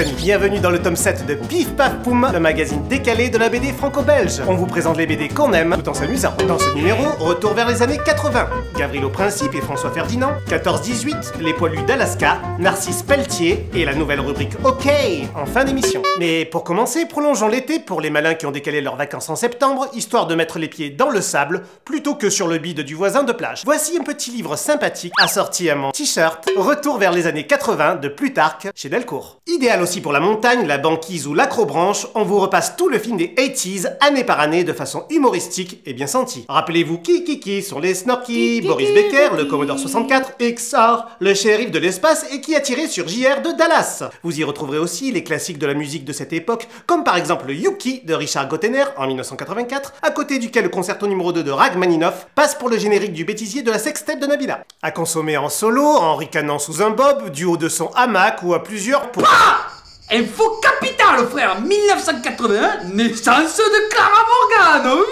amis, bienvenue dans le tome 7 de Pif Paf Poum, le magazine décalé de la BD franco-belge. On vous présente les BD qu'on aime, tout en s'amusant. Dans ce numéro, retour vers les années 80. Gavrilo Principe et François Ferdinand, 14-18, les poilus d'Alaska, Narcisse Pelletier et la nouvelle rubrique OK en fin d'émission. Mais pour commencer, prolongeons l'été pour les malins qui ont décalé leurs vacances en septembre, histoire de mettre les pieds dans le sable plutôt que sur le bide du voisin de plage. Voici un petit livre sympathique assorti à mon t-shirt, Retour vers les années 80 de Plutarque chez Delcourt. Idéal aussi pour la montagne, la banquise ou l'acrobranche, on vous repasse tout le film des 80s année par année de façon humoristique et bien sentie. Rappelez-vous qui sont les Snorky, Boris Becker, le Commodore 64, XOR, le shérif de l'espace et qui a tiré sur JR de Dallas. Vous y retrouverez aussi les classiques de la musique de cette époque, comme par exemple Yuki de Richard Gottener en 1984, à côté duquel le concerto numéro 2 de Rachmaninoff passe pour le générique du bêtisier de la sextape de Nabila. À consommer en solo, en ricanant sous un bob, du haut de son hamac ou à plusieurs pour... Info capitale, frère. 1981, naissance de Clara Morgane.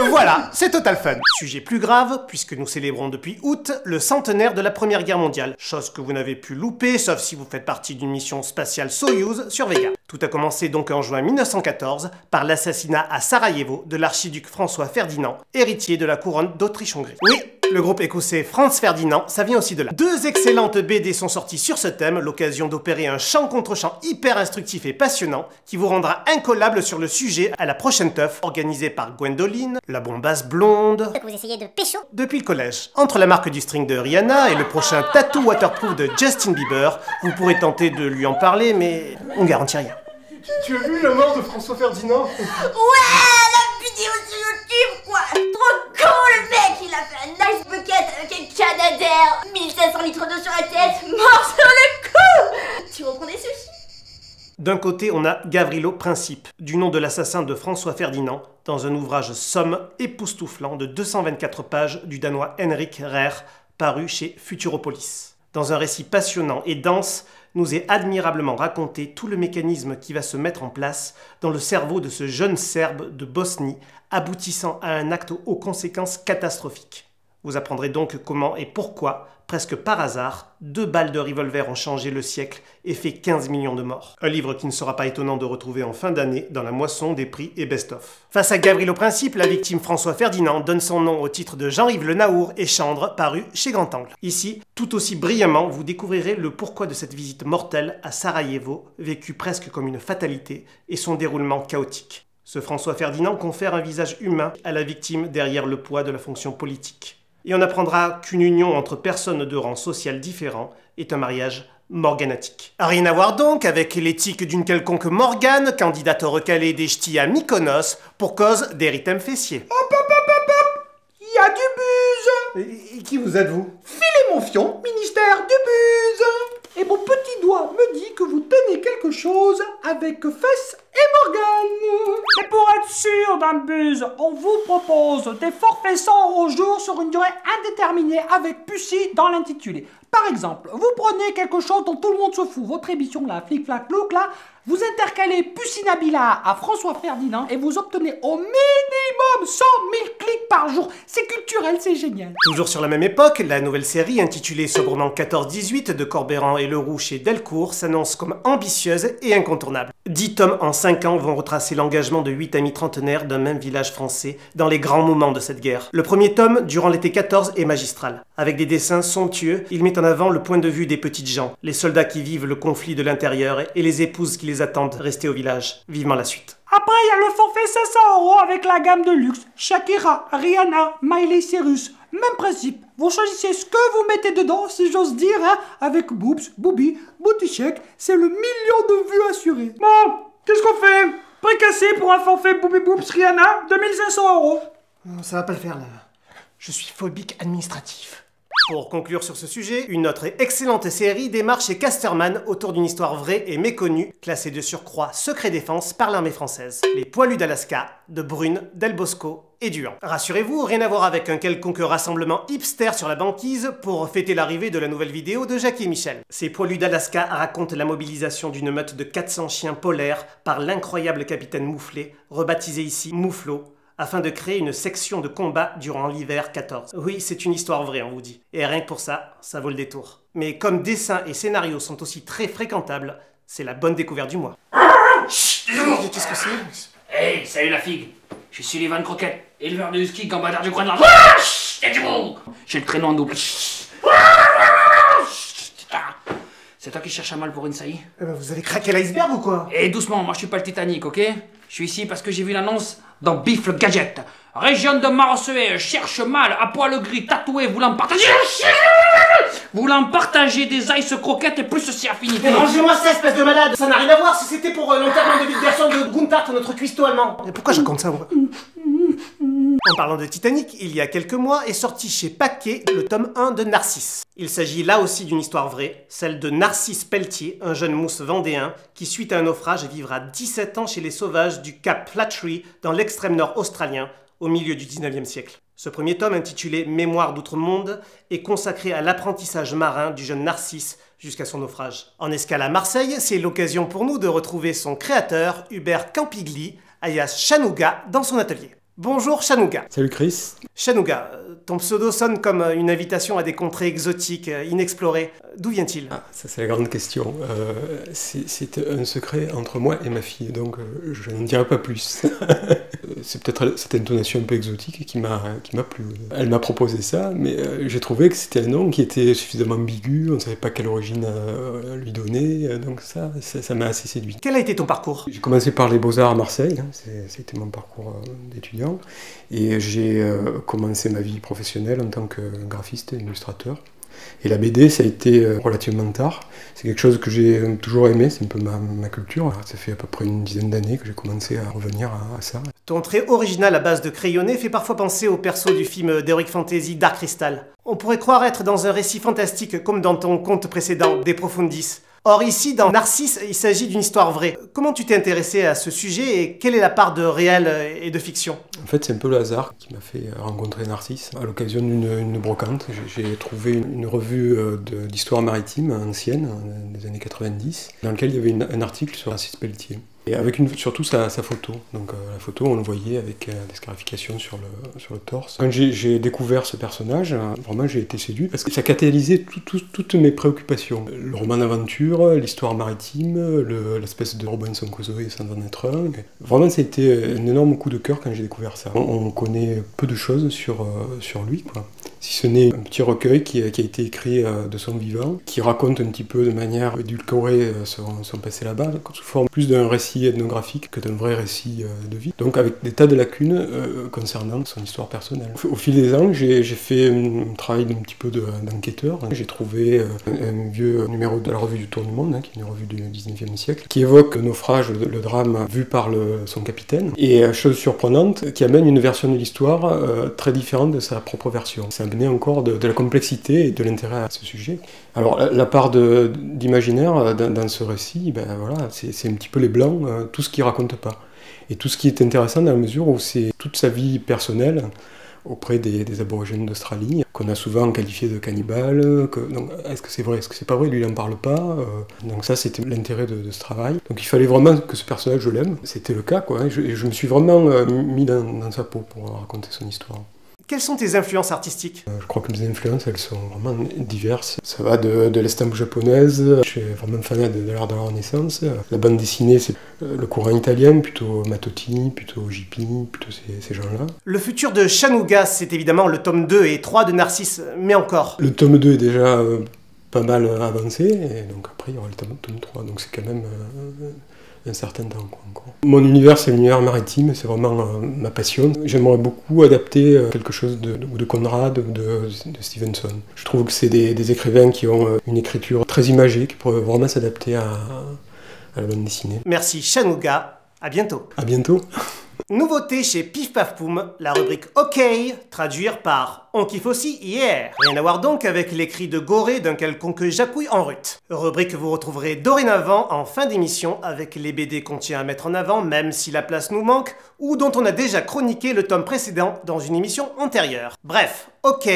Voilà, c'est total fun. Sujet plus grave, puisque nous célébrons depuis août le centenaire de la Première Guerre mondiale. Chose que vous n'avez pu louper, sauf si vous faites partie d'une mission spatiale Soyouz sur Vega. Tout a commencé donc en juin 1914 par l'assassinat à Sarajevo de l'archiduc François Ferdinand, héritier de la couronne d'Autriche-Hongrie. Oui, le groupe écossais Franz Ferdinand, ça vient aussi de là. Deux excellentes BD sont sorties sur ce thème, l'occasion d'opérer un chant contre chant hyper instructif et passionnant qui vous rendra incollable sur le sujet à la prochaine teuf organisée par Gwendoline, la bombasse blonde, que vous essayez de pécho depuis le collège. Entre la marque du string de Rihanna et le prochain tattoo waterproof de Justin Bieber, vous pourrez tenter de lui en parler, mais on garantit rien. Tu as vu la mort de François Ferdinand? Ouais, la vidéo sur YouTube, quoi. Trop con, le mec. Il a fait un nice bucket avec un Canadair, 1500 litres d'eau sur la tête, mort sur le coup. Tu reprends des sushis? D'un côté, on a Gavrilo Principe, du nom de l'assassin de François Ferdinand, dans un ouvrage somme époustouflant de 224 pages du danois Henrik Rær, paru chez Futuropolis. Dans un récit passionnant et dense, nous est admirablement raconté tout le mécanisme qui va se mettre en place dans le cerveau de ce jeune Serbe de Bosnie, aboutissant à un acte aux conséquences catastrophiques. Vous apprendrez donc comment et pourquoi, presque par hasard, 2 balles de revolver ont changé le siècle et fait 15 millions de morts. Un livre qui ne sera pas étonnant de retrouver en fin d'année dans la moisson des prix et best-of. Face à Gavrilo Principe, la victime François Ferdinand donne son nom au titre de Jean-Yves Le Naour et Chandre, paru chez Grand Angle. Ici, tout aussi brillamment, vous découvrirez le pourquoi de cette visite mortelle à Sarajevo, vécue presque comme une fatalité, et son déroulement chaotique. Ce François Ferdinand confère un visage humain à la victime derrière le poids de la fonction politique. Et on apprendra qu'une union entre personnes de rang social différent est un mariage morganatique. Rien à voir donc avec l'éthique d'une quelconque Morgane, candidate recalée des ch'tis à Mykonos pour cause d'érythème fessier. Hop, il y a du buzz. Et qui vous êtes-vous? Filez mon fion, ministère du buzz. Et mon petit doigt me dit que vous tenez quelque chose avec Fess et Morgane. Et pour être sûr d'un buzz, on vous propose des forfaits 100 € au jour sur une durée indéterminée avec Pussy dans l'intitulé. Par exemple, vous prenez quelque chose dont tout le monde se fout, votre émission là, Flic Flac Look là, vous intercalez Pussy Nabila à François Ferdinand et vous obtenez au minimum 100 000 clics par jour. C'est culturel, c'est génial. Toujours sur la même époque, la nouvelle série intitulée sobrement 14-18 de Corberan et Leroux chez Delcourt s'annonce comme ambitieuse et incontournable. 10 tomes en 5 ans vont retracer l'engagement de 8 amis trentenaires d'un même village français dans les grands moments de cette guerre. Le premier tome, durant l'été 14, est magistral. Avec des dessins somptueux, il met en avant le point de vue des petites gens, les soldats qui vivent le conflit de l'intérieur et les épouses qui les attendent rester au village. Vivement la suite. Après, il y a le forfait 500 € avec la gamme de luxe. Shakira, Rihanna, Miley Cyrus. Même principe. Vous choisissez ce que vous mettez dedans, si j'ose dire, hein, avec Boobs, Booby, Booty Check. C'est le 1 million de vues assuré. Bon, qu'est-ce qu'on fait? Prix cassé pour un forfait Booby Boobs Rihanna, 2500 €. Ça va pas le faire là. Je suis phobique administratif. Pour conclure sur ce sujet, une autre excellente série démarre chez Casterman autour d'une histoire vraie et méconnue, classée de surcroît secret défense par l'armée française. Les poilus d'Alaska, de Brune, Del Bosco et Duhan. Rassurez-vous, rien à voir avec un quelconque rassemblement hipster sur la banquise pour fêter l'arrivée de la nouvelle vidéo de Jackie et Michel. Ces poilus d'Alaska racontent la mobilisation d'une meute de 400 chiens polaires par l'incroyable capitaine Mouflet, rebaptisé ici Mouflot, afin de créer une section de combat durant l'hiver 14. Oui, c'est une histoire vraie, on vous dit. Et rien que pour ça, ça vaut le détour. Mais comme dessin et scénario sont aussi très fréquentables, C'est la bonne découverte du mois. Chut, Qu'est-ce que c'est? Hey, salut la figue. Je suis Sullivan Croquette, éleveur de husky, gambadeur du Groenland. Y'a du monde. J'ai le traîneau en double. C'est toi qui cherches un mal pour une saillie? Vous allez craquer l'iceberg ou quoi? Et doucement, moi je suis pas le Titanic, ok? Je suis ici parce que j'ai vu l'annonce dans Bif le Gadget. Région de Marseille cherche mâle à poil gris, tatoué, voulant partager... Voulant partager des ice croquettes et plus ceci affinité. Rangez-moi ça, espèce de malade. Ça n'a rien à voir si c'était pour l'enterrement de vie de garçon de Guntart, notre cuistot allemand. Et pourquoi je raconte ça, moi? En parlant de Titanic, il y a quelques mois est sorti chez Paquet le tome 1 de Narcisse. Il s'agit là aussi d'une histoire vraie, celle de Narcisse Pelletier, un jeune mousse vendéen qui, suite à un naufrage, vivra 17 ans chez les sauvages du Cap Flattery dans l'extrême nord australien, au milieu du 19e siècle. Ce premier tome, intitulé Mémoire d'outre-monde, est consacré à l'apprentissage marin du jeune Narcisse jusqu'à son naufrage. En escale à Marseille, c'est l'occasion pour nous de retrouver son créateur, Hubert Campigli, alias Chanouga, dans son atelier. Bonjour Chanouga. Salut Chris. Chanouga, ton pseudo sonne comme une invitation à des contrées exotiques, inexplorées. D'où vient-il? Ah, ça c'est la grande question. C'est un secret entre moi et ma fille, donc je n'en dirai pas plus. C'est peut-être cette intonation un peu exotique qui m'a plu. Elle m'a proposé ça, mais j'ai trouvé que c'était un nom qui était suffisamment ambigu, on ne savait pas quelle origine lui donner, donc ça m'a assez séduit. Quel a été ton parcours? J'ai commencé par les Beaux-Arts à Marseille, hein, c'était mon parcours d'étudiant, et j'ai commencé ma vie professionnelle en tant que graphiste et illustrateur. Et la BD, ça a été relativement tard. C'est quelque chose que j'ai toujours aimé, c'est un peu ma culture. Alors, ça fait à peu près une dizaine d'années que j'ai commencé à revenir à ça. Ton trait original à base de crayonné fait parfois penser au perso du film d'Heroic Fantasy Dark Crystal. On pourrait croire être dans un récit fantastique comme dans ton conte précédent, De Profundis. Or ici, dans Narcisse, il s'agit d'une histoire vraie. Comment tu t'es intéressé à ce sujet et quelle est la part de réel et de fiction? En fait, c'est un peu le hasard qui m'a fait rencontrer Narcisse. À l'occasion d'une brocante, j'ai trouvé une revue d'histoire maritime ancienne, des années 90, dans laquelle il y avait un article sur Narcisse Pelletier. Et avec surtout sa photo. Donc la photo, on le voyait avec des scarifications sur le torse. Quand j'ai découvert ce personnage, vraiment j'ai été séduit parce que ça catalysait toutes mes préoccupations. Le roman d'aventure, l'histoire maritime, l'espèce de Robinson Crusoe sans en être un. Vraiment, c'était un énorme coup de cœur quand j'ai découvert ça. On connaît peu de choses sur lui, quoi. Si ce n'est un petit recueil qui a été écrit de son vivant, qui raconte un petit peu de manière édulcorée son passé là-bas, sous forme plus d'un récit ethnographique que d'un vrai récit de vie. Donc avec des tas de lacunes concernant son histoire personnelle. Au fil des ans, j'ai fait un travail d'un petit peu d'enquêteur. J'ai trouvé un vieux numéro de la revue du Tour du Monde, qui est une revue du 19e siècle, qui évoque le naufrage, le drame vu par son capitaine. Et chose surprenante, qui amène une version de l'histoire très différente de sa propre version. Ça amenait encore de la complexité et de l'intérêt à ce sujet. Alors la part d'imaginaire dans ce récit, ben voilà, c'est un petit peu les blancs, tout ce qu'il raconte pas. Et tout ce qui est intéressant dans la mesure où c'est toute sa vie personnelle auprès des aborigènes d'Australie, qu'on a souvent qualifié de cannibales. Donc est-ce que c'est vrai, est-ce que c'est pas vrai? Lui, il n'en parle pas. Donc ça, c'était l'intérêt de ce travail. Donc il fallait vraiment que ce personnage, je l'aime. C'était le cas, quoi. Je me suis vraiment mis dans sa peau pour raconter son histoire. Quelles sont tes influences artistiques? Je crois que mes influences, elles sont vraiment diverses. Ça va de l'estampe japonaise, je suis vraiment fan de l'art de la Renaissance. La bande dessinée, c'est le courant italien, plutôt Matotti, plutôt Gipi, plutôt ces gens-là. Le futur de Chanouga, c'est évidemment le tome 2 et 3 de Narcisse, mais encore. Le tome 2 est déjà pas mal avancé, et donc après il y aura le tome 3, donc c'est quand même un certain temps, quoi, encore. Mon univers, c'est l'univers maritime, c'est vraiment ma passion. J'aimerais beaucoup adapter quelque chose de Conrad ou de Stevenson. Je trouve que c'est des écrivains qui ont une écriture très imagée, qui pourraient vraiment s'adapter à la bande dessinée. Merci Chanouga, à bientôt. À bientôt. Nouveauté chez Pif Paf Poum, la rubrique OK, traduire par On kiffe aussi, yeah. Rien à voir donc avec les cris de gorée d'un quelconque jacouille en rut. Rubrique que vous retrouverez dorénavant en fin d'émission avec les BD qu'on tient à mettre en avant même si la place nous manque ou dont on a déjà chroniqué le tome précédent dans une émission antérieure. Bref, OK,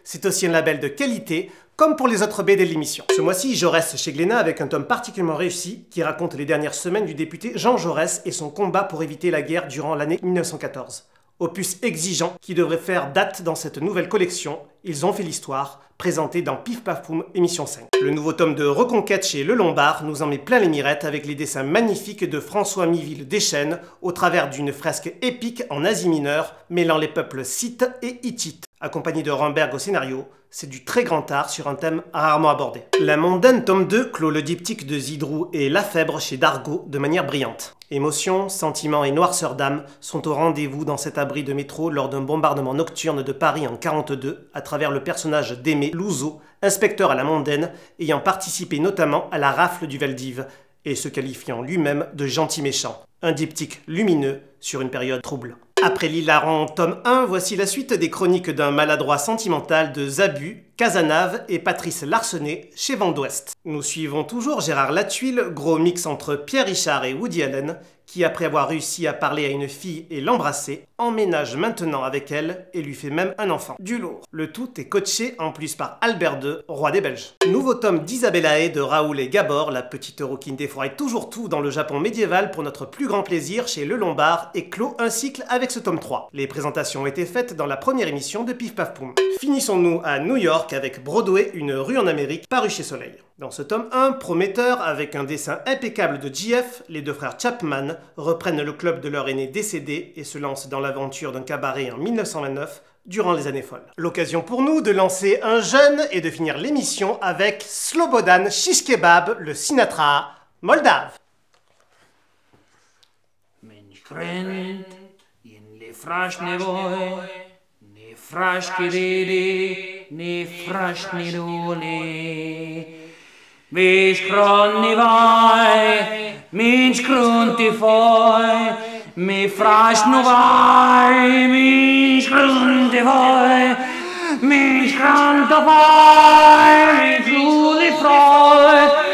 c'est aussi un label de qualité comme pour les autres BD de l'émission. Ce mois-ci, Jaurès chez Glénat avec un tome particulièrement réussi qui raconte les dernières semaines du député Jean Jaurès et son combat pour éviter la guerre durant l'année 1914. Opus exigeant qui devrait faire date dans cette nouvelle collection. Ils ont fait l'histoire, présenté dans Pif Paf Poum, émission 5. Le nouveau tome de Reconquête chez Le Lombard nous en met plein les mirettes avec les dessins magnifiques de François Miville Deschênes au travers d'une fresque épique en Asie mineure mêlant les peuples scythes et hittites. Accompagné de Ramberg au scénario, c'est du très grand art sur un thème rarement abordé. La Mondaine tome 2 clôt le diptyque de Zidrou et Lafèbre chez Dargaud de manière brillante. Émotions, sentiments et noirceur d'âme sont au rendez-vous dans cet abri de métro lors d'un bombardement nocturne de Paris en 1942 à travers le personnage d'Aimé Louzeau, inspecteur à la Mondaine, ayant participé notamment à la rafle du Veldiv et se qualifiant lui-même de gentil méchant. Un diptyque lumineux sur une période trouble. Après l'hilarant tome 1, voici la suite des chroniques d'un maladroit sentimental de Zabu, Casanave et Patrice Larsenet chez Vent d'Ouest. Nous suivons toujours Gérard Lathuile, gros mix entre Pierre Richard et Woody Allen, qui après avoir réussi à parler à une fille et l'embrasser, emménage maintenant avec elle et lui fait même un enfant. Du lourd. Le tout est coaché en plus par Albert II, roi des Belges. Nouveau tome d'Isabella de Raoul et Gabor, la petite rouquine défouraille toujours tout dans le Japon médiéval pour notre plus grand plaisir chez Le Lombard et clôt un cycle avec ce tome 3. Les présentations ont été faites dans la première émission de Pif Paf Poum. Finissons-nous à New York avec Broadway, une rue en Amérique, paru chez Soleil. Dans ce tome 1, prometteur, avec un dessin impeccable de JF, les deux frères Chapman reprennent le club de leur aîné décédé et se lancent dans l'aventure d'un cabaret en 1929, durant les années folles. L'occasion pour nous de lancer un jeune et de finir l'émission avec Slobodan Shish Kebab, le Sinatra moldave. Vish kronni vai, minch krunti foi, mi frasch nu vai, minch krunti foi, minch krunti foi, mi giuli froi,